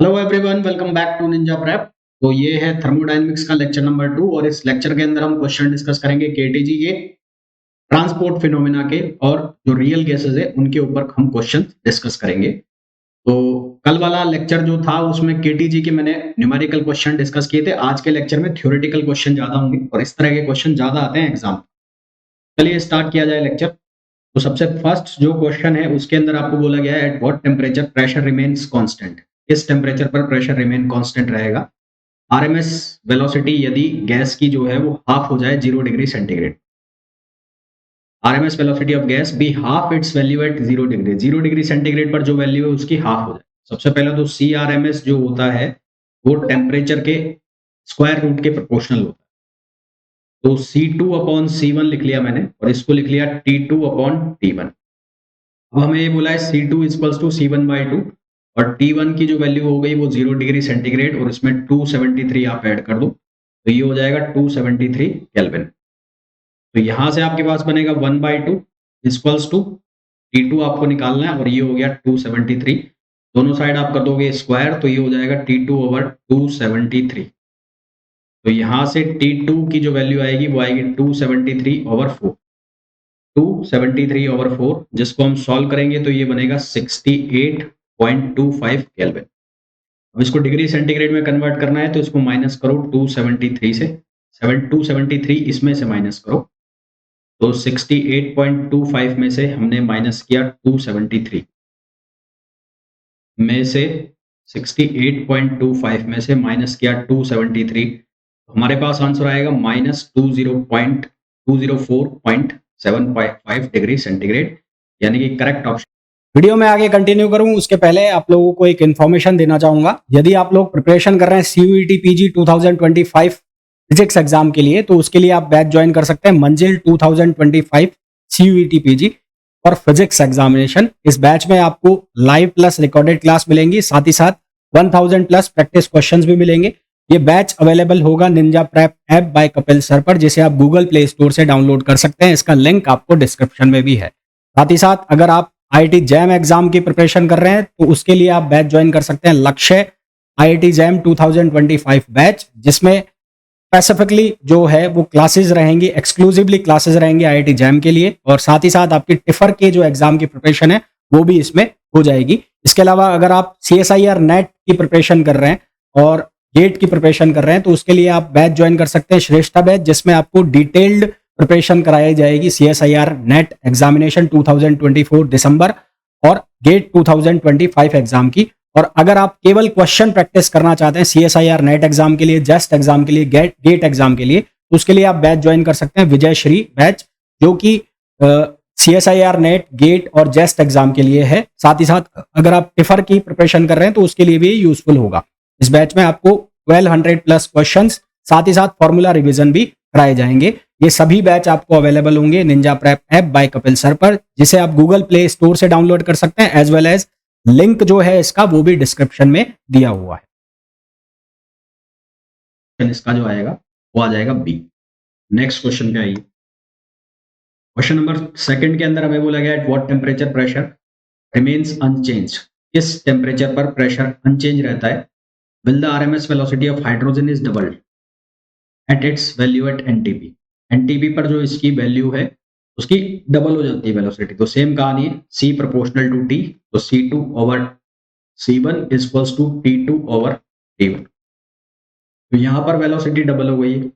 Hello everyone, welcome back to Ninja Prep. तो ये है थर्मोडायनेमिक्स का लेक्चर नंबर 2 और इस लेक्चर के अंदर हम क्वेश्चन डिस्कस करेंगे केटीजी के, ट्रांसपोर्ट फिनोमेना के और जो रियल गैसेस है उनके ऊपर हम क्वेश्चन डिस्कस करेंगे। तो कल वाला लेक्चर जो था उसमें केटीजी के मैंने न्यूमेरिकल क्वेश्चन डिस्कस किए थे। आज के लेक्चर में थ्योरेटिकल क्वेश्चन ज्यादा होंगे और इस तरह के क्वेश्चन ज्यादा आते हैं एग्जाम। चलिए स्टार्ट किया जाए लेक्चर। तो सबसे फर्स्ट जो क्वेश्चन है उसके अंदर आपको बोला गया है at what temperature pressure remains constant. किस टेम्परेचर पर प्रेशर रिमेन कांस्टेंट रहेगा। आरएमएस वेलोसिटी यदि गैस की जो है वो हाफ हो जाए 0 degree centigrade. RMS velocity of gas be half its value at 0 degree. 0 degree centigrade पर जो वैल्यू है उसकी हाफ हो जाए। सबसे पहले तो सी आर एम एस जो होता है वो टेम्परेचर के स्क्वायर रूट के प्रोपोर्शनल होता है। तो C2 अपॉन C1 लिख लिया मैंने और इसको लिख लिया T2 अपॉन T1। अब हमें ये बोला है C2 इक्वल्स टू C1/2 और T1 की जो वैल्यू हो गई वो 0 डिग्री सेंटीग्रेड और इसमें 273 आप ऐड कर दो तो ये हो जाएगा 273 केल्विन। तो यहां से आपके पास बनेगा 1/2 इक्वल्स टू T2 आपको निकालना है और ये हो गया 273। दोनों साइड आप कर दोगे स्क्वायर तो ये हो जाएगा T2 ओवर 273। तो यहां से T2 की जो वैल्यू आएगी वो आएगी 273 ओवर 4। 273 ओवर 4 जिसको हम सॉल्व करेंगे तो ये बनेगा 68.25 केल्विन। अब इसको डिग्री सेंटीग्रेड में कन्वर्ट करना है तो इसको माइनस करो 273 से 273 इसमें से माइनस करो तो 68.25 में से हमने माइनस किया 273 में से 68.25 में से माइनस किया 273। हमारे पास आंसर आएगा -204.755 डिग्री सेंटीग्रेड, यानी कि करेक्ट ऑप्शन। वीडियो में आगे कंटिन्यू करूं उसके पहले आप लोगों को एक इन्फॉर्मेशन देना चाहूंगा। यदि आप लोग प्रिपरेशन कर रहे हैं सीयूईटी पीजी 2025 फिजिक्स एग्जाम के लिए तो उसके लिए आप बैच ज्वाइन कर सकते हैं मंजिल 2025 सीयूईटी पीजी और फिजिक्स एग्जामिनेशन। इस बैच में आपको लाइव प्लस रिकॉर्डेड क्लास मिलेंगी, साथ ही साथ 1000 प्लस प्रैक्टिस क्वेश्चंस भी मिलेंगे। ये बैच अवेलेबल होगा Ninja prep app by Kapil sir पर, जिसे आप गूगल प्ले स्टोर से डाउनलोड कर सकते हैं। इसका लिंक आपको डिस्क्रिप्शन में भी है। साथ ही साथ अगर आप आईआईटी जैम एग्जाम की प्रिपरेशन कर रहे हैं तो उसके लिए आप बैच ज्वाइन कर सकते हैं लक्ष्य आईआईटी जैम 2025 बैच, जिसमें स्पेसिफिकली जो है वो क्लासेस रहेंगी, एक्सक्लूसिवली क्लासेस रहेंगी आईआईटी जैम के लिए, और साथ ही साथ आपकी टिफर के जो एग्जाम की प्रिपरेशन है वो भी इसमें हो जाएगी। इसके अलावा अगर आप CSIR नेट की प्रिपरेशन कर रहे हैं और गेट की प्रिपरेशन कर रहे हैं तो उसके लिए आप बैच ज्वाइन कर सकते हैं श्रेष्ठा बैच, जिसमें आपको डिटेल्ड प्रिपरेशन कराई जाएगी CSIR नेट एग्जामिनेशन 2024 दिसंबर और गेट 2025 एग्जाम की। और अगर आप केवल क्वेश्चन प्रैक्टिस करना चाहते हैं CSIR नेट एग्जाम के लिए, जस्ट एग्जाम के लिए, गेट एग्जाम के लिए, तो उसके लिए आप बैच ज्वाइन कर सकते हैं विजय श्री बैच, जो कि CSIR नेट, गेट और जेस्ट एग्जाम के लिए है। साथ ही साथ अगर आप टिफर की प्रिपरेशन कर रहे हैं तो उसके लिए भी यूजफुल होगा। इस बैच में आपको 1200 प्लस क्वेश्चंस, साथ ही साथ फॉर्मूला रिवीजन भी कराए जाएंगे। ये सभी बैच आपको अवेलेबल होंगे Ninja prep app by Kapil sir पर, जिसे आप गूगल प्ले स्टोर से डाउनलोड कर सकते हैं, एज वेल एज लिंक जो है इसका वो भी डिस्क्रिप्शन में दिया हुआ है। इसका जो आएगा वो आ जाएगा बी। नेक्स्ट क्वेश्चन क्या है? क्वेश्चन नंबर सेकंड के अंदर हमें बोला गया at what temperature pressure remains unchange. किस टेम्परेचर पर प्रेशर अनचेंज रहता है। Will the RMS velocity of hydrogen is doubled at its value at NTP. NTP पर जो इसकी वैल्यू है उसकी डबल हो जाती है वेलोसिटी। तो सेम कहानी है, C प्रोपोर्शनल टू T, तो C2 over C1 equals to T2 over T1। तो यहाँ पर वेलोसिटी डबल हो गई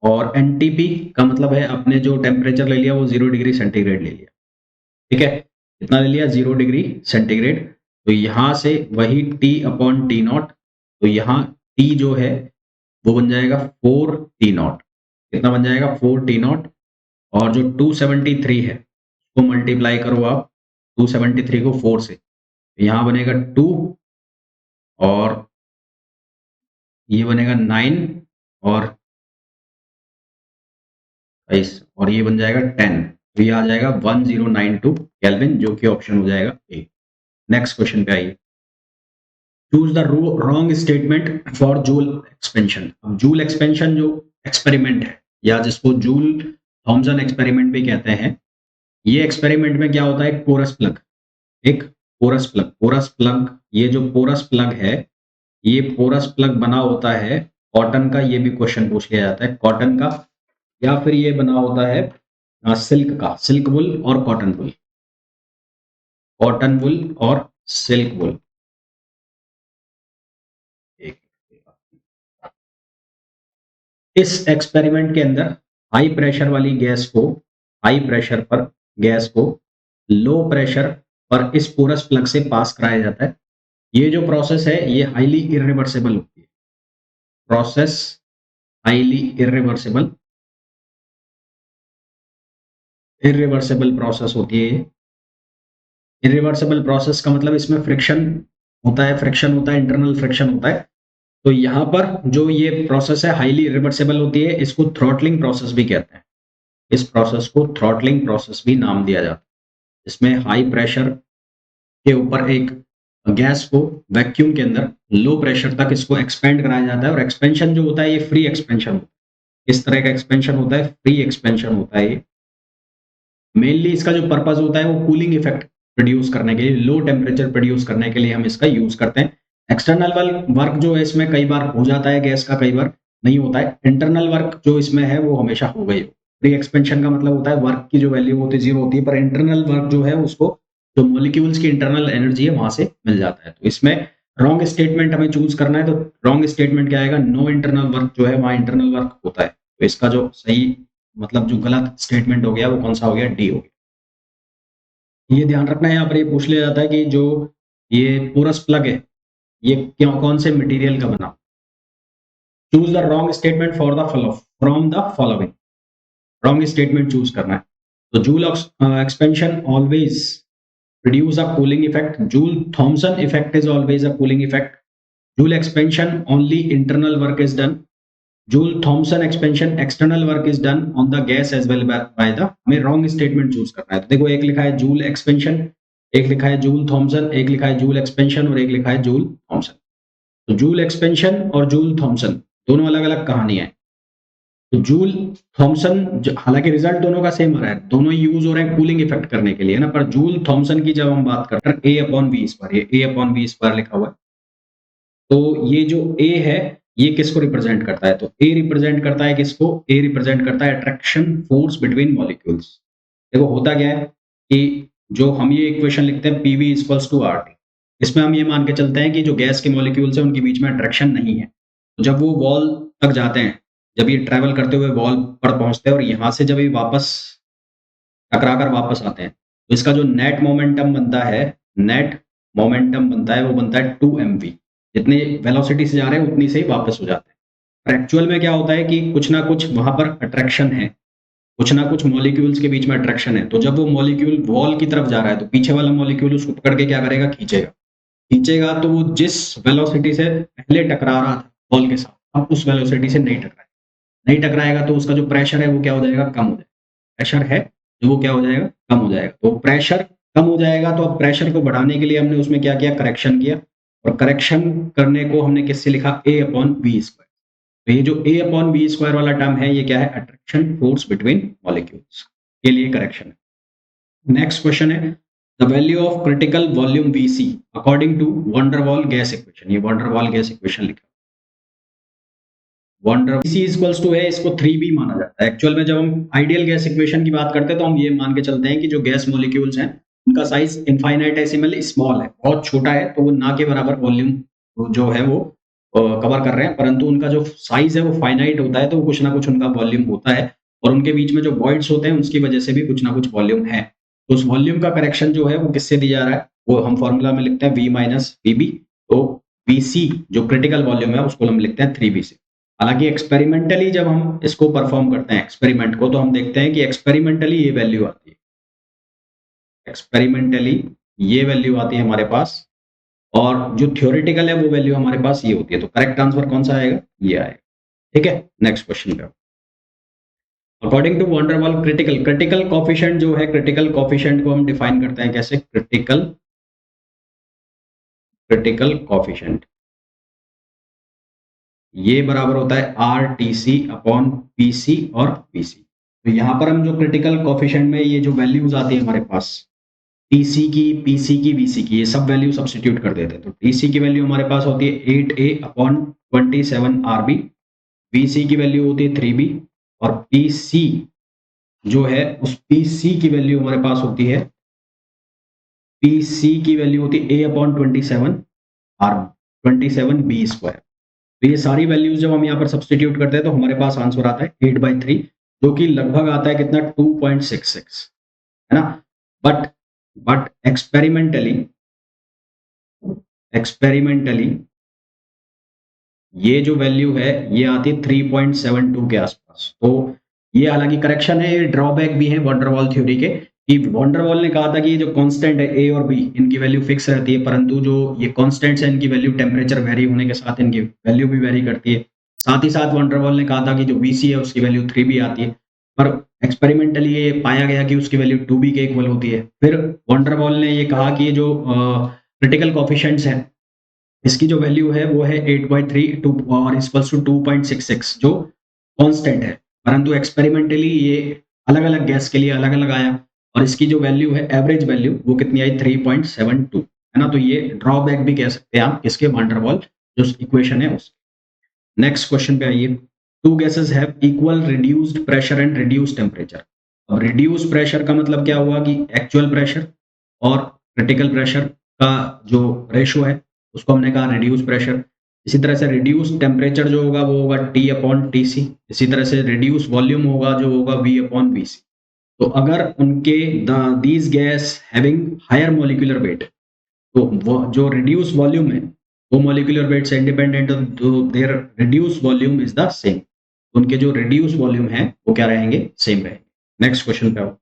और एनटीपी का मतलब है अपने जो टेम्परेचर ले लिया वो 0 डिग्री सेंटीग्रेड ले लिया। ठीक है, कितना ले लिया? 0 डिग्री सेंटीग्रेड। तो यहाँ से वही T अपॉन T नॉट, तो यहाँ T जो है वो बन जाएगा 4T नॉट। कितना बन जाएगा? 4T not. और जो 273 है उसको मल्टीप्लाई करो आप 273 को 4 से, यहाँ बनेगा 2 और ये बनेगा 9 और और ये बन जाएगा 10। तो ये आ जाएगा 1092 केल्विन, जो कि ऑप्शन हो जाएगा ए। नेक्स्ट क्वेश्चन पे आइए। Choose the wrong statement for joule expansion. अब जूल एक्सपेंशन जो एक्सपेरिमेंट है या जिसको जूल थॉमसन एक्सपेरिमेंट भी कहते हैं, ये एक्सपेरिमेंट में क्या होता है? एक पोरस प्लग, ये जो पोरस प्लग है ये पोरस प्लग बना होता है कॉटन का, ये भी क्वेश्चन पूछ लिया जाता है कॉटन का, या फिर ये बना होता है सिल्क का, सिल्क वुल और कॉटन वुल, कॉटन वुल और सिल्क वुल। इस एक्सपेरिमेंट के अंदर हाई प्रेशर वाली गैस को, हाई प्रेशर पर गैस को लो प्रेशर पर इस पोरस प्लग से पास कराया जाता है। ये जो प्रोसेस है ये हाईली इरिवर्सिबल होती है, process highly irreversible, irreversible process होती है। इरिवर्सिबल प्रोसेस का मतलब इसमें फ्रिक्शन होता है, फ्रिक्शन होता है, इंटरनल फ्रिक्शन होता है। तो यहाँ पर जो ये प्रोसेस है हाईली इरिवर्सिबल होती है, इसको थ्रॉटलिंग प्रोसेस भी कहते हैं। इस प्रोसेस को थ्रॉटलिंग प्रोसेस भी नाम दिया जाता है। इसमें हाई प्रेशर के ऊपर एक गैस को वैक्यूम के अंदर लो प्रेशर तक इसको एक्सपेंड कराया जाता है, और एक्सपेंशन जो होता है ये फ्री एक्सपेंशन होता है। इस तरह का एक्सपेंशन होता है, फ्री एक्सपेंशन होता है। ये मेनली इसका जो पर्पज होता है वो कूलिंग इफेक्ट प्रोड्यूस करने के लिए, लो टेम्परेचर प्रोड्यूस करने के लिए हम इसका यूज करते हैं। एक्सटर्नल वर्क जो है इसमें कई बार हो जाता है गैस का, कई बार नहीं होता है। इंटरनल वर्क जो इसमें है वो हमेशा हो गई। फ्री एक्सपेंशन का मतलब होता है वर्क की जो वैल्यू होती है 0 होती है, पर इंटरनल वर्क जो है उसको, जो मॉलिक्यूल्स की इंटरनल एनर्जी है वहां से मिल जाता है। तो इसमें रॉन्ग स्टेटमेंट हमें चूज करना है, तो रॉन्ग स्टेटमेंट क्या आएगा, नो इंटरनल वर्क जो है वहां इंटरनल वर्क होता है। तो इसका जो सही मतलब जो गलत स्टेटमेंट हो गया वो कौन सा हो गया, डी हो गया। ये ध्यान रखना है, यहाँ पर ये पूछ लिया जाता है कि जो ये पोरस प्लग है ये क्यों, कौन से मटेरियल का बना। Choose the wrong statement for the follow from the following, wrong statement choose करना है। तो Joule expansion always produce a cooling effect, Joule Thomson effect is always a cooling effect, Joule expansion only internal work is done, Joule Thomson expansion external work is done on the gas as well by the, हमें wrong statement choose करना है। तो देखो एक लिखा है joule expansion, एक लिखा है जूल थॉमसन, एक लिखा है जूल एक्सपेंशन और एक लिखा है जूल थॉमसन। तो जूल एक्सपेंशन और जूल थॉमसन दोनों अलग अलग कहानियां हैं। तो जूल थॉमसन हालांकि रिजल्ट दोनों का सेम आ रहा है, दोनों यूज हो रहे हैं कूलिंग इफेक्ट करने के लिए ना, पर जूल थॉमसन की जब हम बात करते हैं ए अपॉन वी स्क्वायर, ये ए अपॉन वी स्क्वायर लिखा हुआ है। तो ये जो ए है ये किसको रिप्रेजेंट करता है, तो ए रिप्रेजेंट करता है किसको, ए रिप्रेजेंट करता है अट्रैक्शन फोर्स बिटवीन मॉलिक्यूल्स। देखो होता क्या है कि जो हम ये इक्वेशन लिखते हैं PV equals to R T, इसमें हम ये मान के चलते हैं कि जो गैस के मॉलिक्यूल्स हैं उनके बीच में अट्रैक्शन नहीं है। तो जब वो वॉल तक जाते हैं, जब ये ट्रेवल करते हुए वॉल पर पहुंचते हैं और यहाँ से जब ये वापस टकरा कर वापस आते हैं, तो इसका जो नेट मोमेंटम बनता है, नेट मोमेंटम बनता है वो बनता है 2mv। जितनी वेलोसिटी से जा रहे हैं उतनी से ही वापस हो जाते हैं। पर एक्चुअल में क्या होता है कि कुछ ना कुछ वहां पर अट्रैक्शन है, कुछ ना कुछ मॉलिक्यूल्स के बीच में अट्रैक्शन है। तो जब वो मॉलिक्यूल वॉल की तरफ जा रहा है तो पीछे वाला मॉलिक्यूल उसको पकड़ के क्या करेगा, खींचेगा। खींचेगा तो वो जिस वेलोसिटी से पहले टकरा रहा था वॉल के साथ, अब उस वेलोसिटी से नहीं टकराएगा। नहीं टकराएगा तो उसका जो प्रेशर है वो क्या हो जाएगा, कम हो जाएगा। प्रेशर है जो वो क्या हो जाएगा, कम हो जाएगा। तो प्रेशर कम हो जाएगा, तो अब प्रेशर को बढ़ाने के लिए हमने उसमें क्या किया, करेक्शन किया। और करेक्शन करने को हमने किससे लिखा, ए अपॉन वी स्क्वायर। तो ये जो ए अपॉन वी स्क्वायर वाला टर्म है ये क्या है, अट्रैक्शन फोर्स बिटवीन मॉलिक्यूल्स के लिए करेक्शन है। नेक्स्ट क्वेश्चन है the value of critical volume VC according to Van der Waals gas equation. ये वंडरवॉल गैस इक्वेशन लिखा, वंडर वीसी इक्वल्स टू है, इसको 3b माना जाता है। एक्चुअल में जब हम आइडियल गैस इक्वेशन की बात करते हैं तो हम ये मान के चलते हैं कि जो गैस मॉलिक्यूल्स हैं उनका साइज इनफाइनाइटेसिमली स्मॉल है, बहुत छोटा है, तो वो ना के बराबर वॉल्यूम जो है वो कवर कर रहे हैं, परंतु उनका जो साइज है वो फाइनाइट होता है, तो कुछ ना कुछ उनका वॉल्यूम होता है, और उनके बीच में जो वॉइड्स होते हैं उसकी वजह से भी कुछ ना कुछ वॉल्यूम है। तो उस वॉल्यूम का करेक्शन जो है वो किससे दिया जा रहा है, वो हम फॉर्मूला में लिखते हैं v माइनस वीबी। तो वीसी जो क्रिटिकल वॉल्यूम है उसको हम लिखते हैं 3b से। हालांकि एक्सपेरिमेंटली जब हम इसको परफॉर्म करते हैं एक्सपेरिमेंट को, तो हम देखते हैं कि एक्सपेरिमेंटली ये वैल्यू आती है, एक्सपेरिमेंटली ये वैल्यू आती है हमारे पास, और जो थ्योरेटिकल है वो वैल्यू हमारे पास ये होती है। तो करेक्ट आंसर कौन सा आएगा, ये आएगा। ठीक है, नेक्स्ट क्वेश्चन पे। According to Van der Waals critical, critical coefficient जो है, क्रिटिकल कोफिशिएंट को हम डिफाइन करते हैं कैसे, क्रिटिकल कोफिशिएंट ये बराबर होता है RTC अपॉन PC और PC। तो यहाँ पर हम जो क्रिटिकल कोफिशिएंट में ये जो वैल्यूज आती है हमारे पास, टीसी की, पीसी की, वीसी की, ये सब वैल्यू सब्स्टिट्यूट कर देते हैं। तो टीसी की वैल्यू हमारे पास होती है 8a/27 आरबी, वीसी की वैल्यू होती है 3b, और पीसी जो है उस पीसी की वैल्यू हमारे पास होती है, पीसी की वैल्यू होती है a/27 आर 27b²। तो ये सारी वैल्यूज जब हम यहाँ पर सब्स्टिट्यूट करते हैं तो हमारे पास आंसर आता है 8/3, जो कि लगभग आता है कितना, 2.66, है ना। बट एक्सपेरिमेंटली ये जो वैल्यू है ये आती है 3.72 के आसपास। तो ये हालांकि करेक्शन है, ये ड्रॉबैक भी है वंडरवॉल थ्योरी के, कि वंडरवॉल ने कहा था कि ये जो कांस्टेंट है ए और बी, इनकी वैल्यू फिक्स रहती है, परंतु जो ये कांस्टेंट्स हैं इनकी वैल्यू टेम्परेचर वेरी होने के साथ इनकी वैल्यू भी वेरी करती है। साथ ही साथ वंडरवॉल ने कहा था कि जो वीसी है उसकी वैल्यू 3b आती है, पर एक्सपेरिमेंटली ये पाया गया कि उसकी वैल्यू 2b के इक्वल होती है। फिर वंडरवॉल ने ये कहा कि ये जो क्रिटिकल कोफिशिएंट्स है इसकी जो वैल्यू है वो है 8/3 और इक्वल्स टू 2.66, जो कांस्टेंट है, परंतु एक्सपेरिमेंटली ये अलग-अलग गैस के लिए अलग-अलग आया, और इसकी जो वैल्यू है एवरेज वैल्यू वो कितनी आई, 3.72, है ना। तो ये ड्रॉबैक भी कह सकते हैं आप किसके, वंडरवॉल जो इक्वेशन है उसके। नेक्स्ट क्वेश्चन पे आइए। Two gases have equal reduced pressure and reduced temperature. अब रिड्यूस्ड प्रेशर का मतलब क्या हुआ कि एक्चुअल प्रेशर और क्रिटिकल प्रेशर का जो रेशो है उसको हमने कहा रिड्यूस प्रेशर। इसी तरह से रिड्यूस टेम्परेचर जो होगा वो होगा T/Tc। इसी तरह से रिड्यूस वॉल्यूम होगा जो होगा V/Vc। तो अगर उनके these gas having higher molecular weight, तो वो जो रिड्यूस वॉल्यूम है वो मॉलिक्यूलर वेट से इंडिपेंडेंट, तो their reduce volume is the same. उनके जो रिड्यूस वॉल्यूम है वो क्या रहेंगे, सेम रहेंगे। नेक्स्ट क्वेश्चन पे आओ।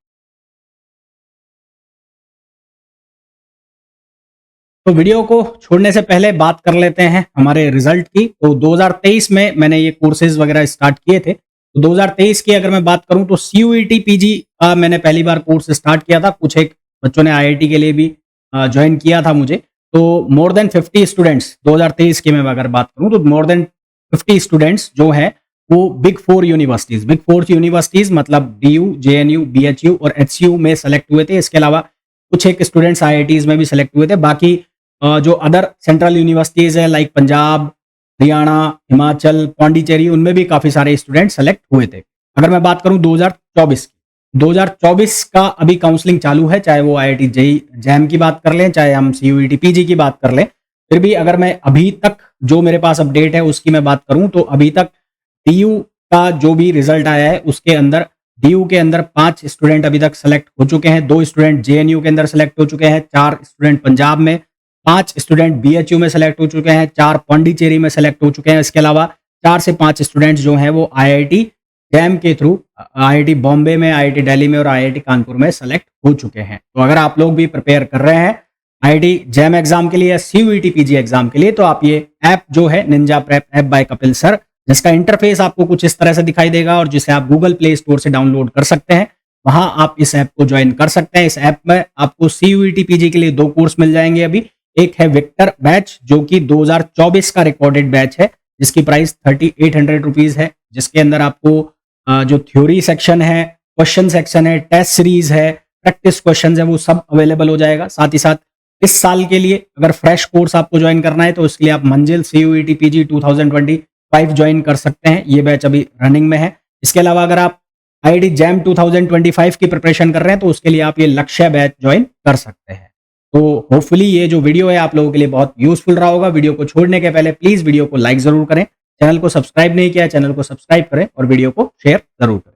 तो वीडियो को छोड़ने से पहले बात कर लेते हैं हमारे रिजल्ट की। तो 2023 में मैंने ये कोर्सेज वगैरह स्टार्ट किए थे। तो 2023 की अगर मैं बात करूं तो CUET PG का मैंने पहली बार कोर्स स्टार्ट किया था। कुछ एक बच्चों ने IIT के लिए भी ज्वाइन किया था मुझे। तो मोर देन 50 स्टूडेंट्स 2023 की मैं अगर बात करूं तो मोर देन 50 स्टूडेंट्स जो है वो बिग 4 यूनिवर्सिटीज मतलब DU, JNU, BHU और HCU में सेलेक्ट हुए थे। इसके अलावा कुछ एक स्टूडेंट्स IITs में भी सेलेक्ट हुए थे। बाकी जो अदर सेंट्रल यूनिवर्सिटीज है लाइक पंजाब, हरियाणा, हिमाचल, पौंडीचेरी, उनमें भी काफी सारे स्टूडेंट सेलेक्ट हुए थे। अगर मैं बात करूं 2024 की, 2024 का अभी काउंसलिंग चालू है, चाहे वो IIT JEE JAM की बात कर लें, चाहे हम CUET PG की बात कर लें। फिर भी अगर मैं अभी तक जो मेरे पास अपडेट है उसकी मैं बात करूं तो अभी तक DU का जो भी रिजल्ट आया है उसके अंदर DU के अंदर 5 स्टूडेंट अभी तक सेलेक्ट हो चुके हैं, 2 स्टूडेंट JNU के अंदर सेलेक्ट हो चुके हैं, 4 स्टूडेंट पंजाब में, 5 स्टूडेंट BHU में सेलेक्ट हो चुके हैं, 4 पौंडीचेरी में सेलेक्ट हो चुके हैं। इसके अलावा 4 से 5 स्टूडेंट्स जो हैं वो IIT JAM के थ्रू IIT बॉम्बे में, IIT दिल्ली में और IIT कानपुर में सेलेक्ट हो चुके हैं। तो अगर आप लोग भी प्रिपेयर कर रहे हैं IIT JAM एग्जाम के लिए या CUET PG एग्जाम के लिए, तो आप ये ऐप जो है Ninja prep app by Kapil sir, जिसका इंटरफेस आपको कुछ इस तरह से दिखाई देगा और जिसे आप गूगल प्ले स्टोर से डाउनलोड कर सकते हैं, वहां आप इस ऐप को ज्वाइन कर सकते हैं। इस ऐप में आपको CUET PG के लिए 2 कोर्स मिल जाएंगे अभी। एक है विक्टर बैच जो कि 2024 का रिकॉर्डेड बैच है, जिसकी प्राइस 3800 रुपीज है, जिसके अंदर आपको जो थ्योरी सेक्शन है, क्वेश्चन सेक्शन है, टेस्ट सीरीज है, प्रैक्टिस क्वेश्चन है, वो सब अवेलेबल हो जाएगा। साथ ही साथ इस साल के लिए अगर फ्रेश कोर्स आपको ज्वाइन करना है तो उसके लिए आप मंजिल CUET PG 2025 ज्वाइन कर सकते हैं। ये बैच अभी रनिंग में है। इसके अलावा अगर आप IIT JAM 2025 की प्रिपरेशन कर रहे हैं तो उसके लिए आप ये लक्ष्य बैच ज्वाइन कर सकते हैं। तो होपफुली ये जो वीडियो है आप लोगों के लिए बहुत यूजफुल रहा होगा। वीडियो को छोड़ने के पहले प्लीज वीडियो को लाइक जरूर करें, चैनल को सब्सक्राइब नहीं किया चैनल को सब्सक्राइब करें और वीडियो को शेयर जरूर करें।